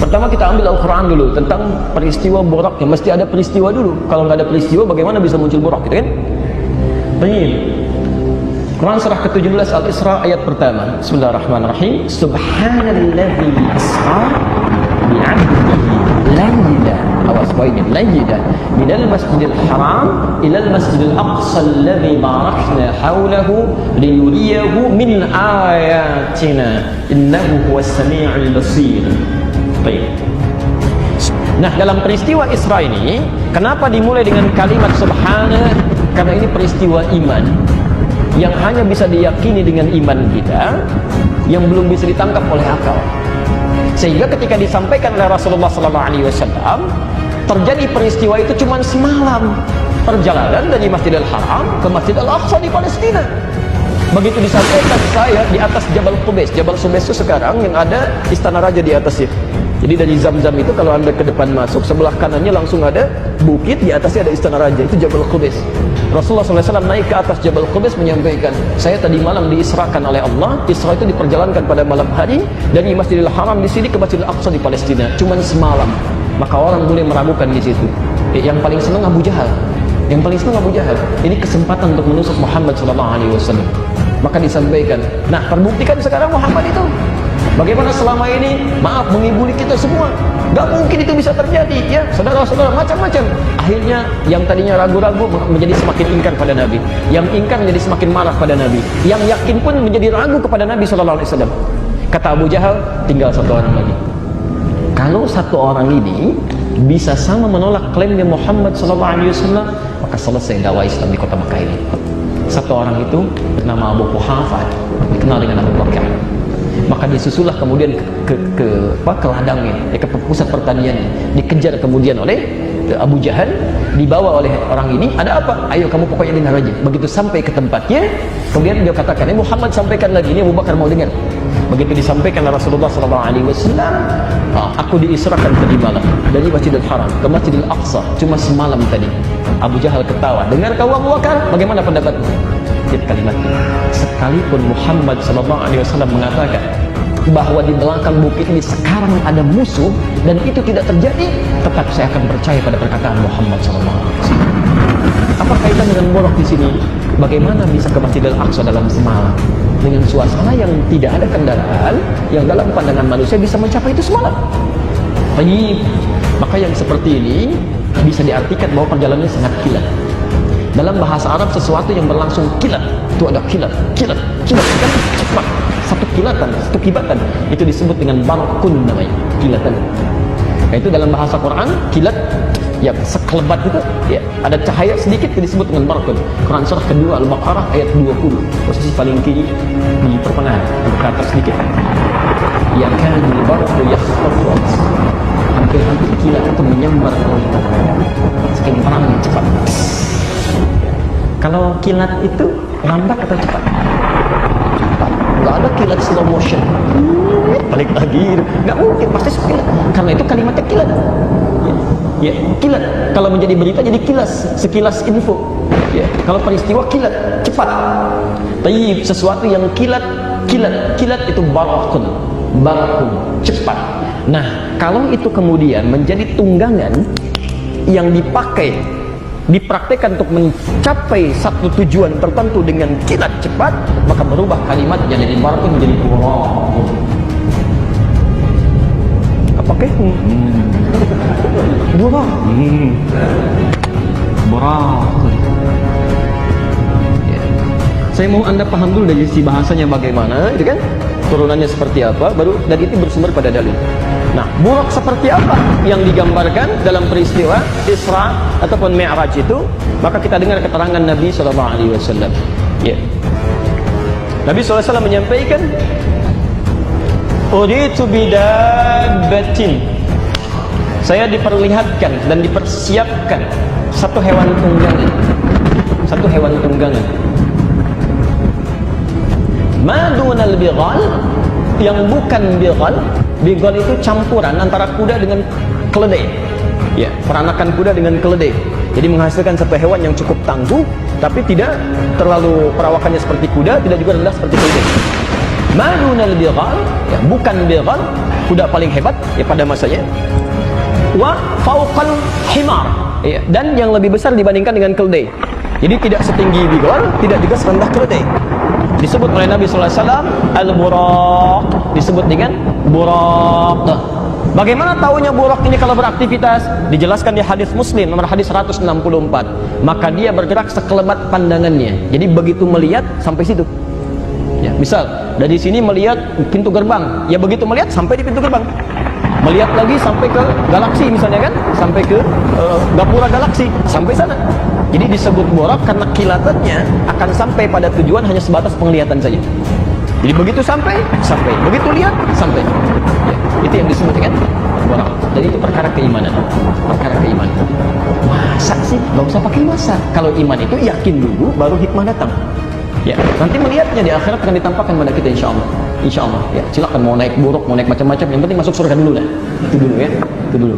Pertama kita ambil Al-Quran dulu tentang peristiwa Burak, yang mesti ada peristiwa dulu. Kalau nggak ada peristiwa, bagaimana bisa muncul Burak, gitu kan? Baik. Quran surah ke-17 Al-Isra ayat pertama. Bismillahirrahmanirrahim. Subhanalladzi asra bi'abdihi layla. Awas poinnya, layla minal masjidil haram ilal masjidil aqsa alladzi barakna hawlahu linuriyahu min ayatina innahu huwas sami'ul basir. Baik. Nah, dalam peristiwa Isra ini, kenapa dimulai dengan kalimat subhana? Karena ini peristiwa iman yang hanya bisa diyakini dengan iman kita, yang belum bisa ditangkap oleh akal. Sehingga ketika disampaikan oleh Rasulullah SAW, terjadi peristiwa itu cuma semalam perjalanan dari Masjidil Haram ke Masjid Al-Aqsa di Palestina. Begitu disampaikan, saya di atas Jabal Qubais. Jabal Qubais itu sekarang yang ada istana raja di atasnya. Jadi dari Zam-Zam itu kalau anda ke depan masuk, sebelah kanannya langsung ada bukit, di atasnya ada istana raja, itu Jabal Qubais. Rasulullah SAW naik ke atas Jabal Qubais menyampaikan, saya tadi malam diisrakan oleh Allah. Isra itu diperjalankan pada malam hari dari Masjidil Haram di sini ke Masjidil Aqsa di Palestina, cuman semalam. Maka orang boleh meragukan di situ. Yang paling senang Abu Jahal. Yang paling senang Abu Jahal. Ini kesempatan untuk menusuk Muhammad SAW. Maka disampaikan, nah terbuktikan sekarang Muhammad itu bagaimana selama ini, maaf, mengibuli kita semua. Gak mungkin itu bisa terjadi, ya saudara-saudara, macam-macam. Akhirnya yang tadinya ragu-ragu menjadi semakin ingkar pada Nabi, yang ingkar menjadi semakin marah pada Nabi, yang yakin pun menjadi ragu kepada Nabi SAW. Kata Abu Jahal, tinggal satu orang lagi. Kalau satu orang ini bisa sama menolak klaimnya Muhammad SAW, maka selesai dakwah Islam di kota Mekah ini. Satu orang itu bernama Abu Quhafah, dikenal dengan Abu Bakar. Maka disusulah kemudian ke ladangnya, ke pusat pertaniannya, dikejar kemudian oleh Abu Jahal, dibawa oleh orang ini. Ada apa? Ayo kamu pokoknya dengar aja. Begitu sampai ke tempatnya, kemudian dia katakan, Muhammad sampaikan lagi, ini Abu Bakar mau dengar. Begitu disampaikan oleh Rasulullah SAW, aku diisrakan tadi malam dari Masjidil Haram ke Masjidil Aqsa, cuma semalam tadi. Abu Jahal ketawa. Dengar kau Abu Bakar, bagaimana pendapatmu? Lihat kalimatnya. Sekalipun Muhammad SAW mengatakan bahwa di belakang bukit ini sekarang ada musuh dan itu tidak terjadi, tetap saya akan percaya pada perkataan Muhammad SAW. Apa kaitan dengan Burak di sini? Bagaimana bisa ke Masjidil Aqsa dalam semalam dengan suasana yang tidak ada kendaraan, yang dalam pandangan manusia bisa mencapai itu semalam? Baik, maka yang seperti ini bisa diartikan bahwa perjalanannya sangat kilat. Dalam bahasa Arab, sesuatu yang berlangsung kilat itu ada kilat kan cepat, satu kilatan, satu kibatan, itu disebut dengan barqun namanya, kilatan. Nah, itu dalam bahasa Quran, kilat yang sekelebat itu, ya, ada cahaya sedikit disebut dengan barqun. Quran surah kedua Al-Baqarah ayat 20, posisi paling kiri di pertengahan, ke atas sedikit. Ya kan barqu yakhtafu, hampir-hampir kilat itu menyambar saking terangnya cepat. Kalau kilat itu lambat atau cepat? Cepat. Nggak ada kilat slow motion. Balik lagi, nggak mungkin, pasti kilat. Karena itu kalimatnya kilat. Ya, kilat. Kalau menjadi berita jadi kilas, sekilas info. Ya, kalau peristiwa kilat, cepat. Tapi sesuatu yang kilat itu barakun, cepat. Nah, kalau itu kemudian menjadi tunggangan yang dipraktekkan untuk mencapai satu tujuan tertentu dengan kilat cepat, maka berubah kalimatnya dari barakun menjadi barakun. Apakah? Barakun. Ya. Saya mau anda paham dulu dari sisi bahasanya bagaimana, itu kan? Turunannya seperti apa, baru dari itu bersumber pada dalil. Nah, Burak seperti apa yang digambarkan dalam peristiwa Isra ataupun Mi'raj itu? Maka kita dengar keterangan Nabi SAW. Ya. Nabi SAW menyampaikan, "Uritu bidabbatin." Saya diperlihatkan dan dipersiapkan satu hewan tunggangan. Madunal bighal, yang bukan bighal. Bighal itu campuran antara kuda dengan keledai. Ya, peranakan kuda dengan keledai. Jadi menghasilkan satu hewan yang cukup tangguh, tapi tidak terlalu perawakannya seperti kuda, tidak juga rendah seperti keledai. Madunal bighal, ya, bukan bighal, kuda paling hebat ya pada masanya. Wa fauqal himar, ya, dan yang lebih besar dibandingkan dengan keledai. Jadi tidak setinggi bigol, tidak juga serendah keledai. Disebut oleh Nabi sallallahu alaihi wasallam al-buraq, disebut dengan buraq. Bagaimana taunya buraq ini kalau beraktivitas? Dijelaskan di hadis Muslim nomor hadis 164. Maka dia bergerak sekelebat pandangannya. Jadi begitu melihat sampai situ. Ya, misal dari sini melihat pintu gerbang, ya begitu melihat sampai di pintu gerbang. Melihat lagi sampai ke galaksi misalnya kan, sampai ke gapura galaksi, sampai sana. Jadi disebut buraq karena kilatannya akan sampai pada tujuan hanya sebatas penglihatan saja. Jadi begitu sampai, begitu lihat, sampai. Ya, itu yang disebut dengan buraq. Jadi itu perkara keimanan. Perkara keimanan. Masa sih? Gak usah pakai masa. Kalau iman itu yakin dulu, baru hikmah datang. Ya, nanti melihatnya di akhirat akan ditampakkan pada kita insya Allah. Insya Allah. Ya, silakan mau naik buruk, mau naik macam-macam. Yang penting masuk surga dulu lah. Itu dulu ya. Itu dulu.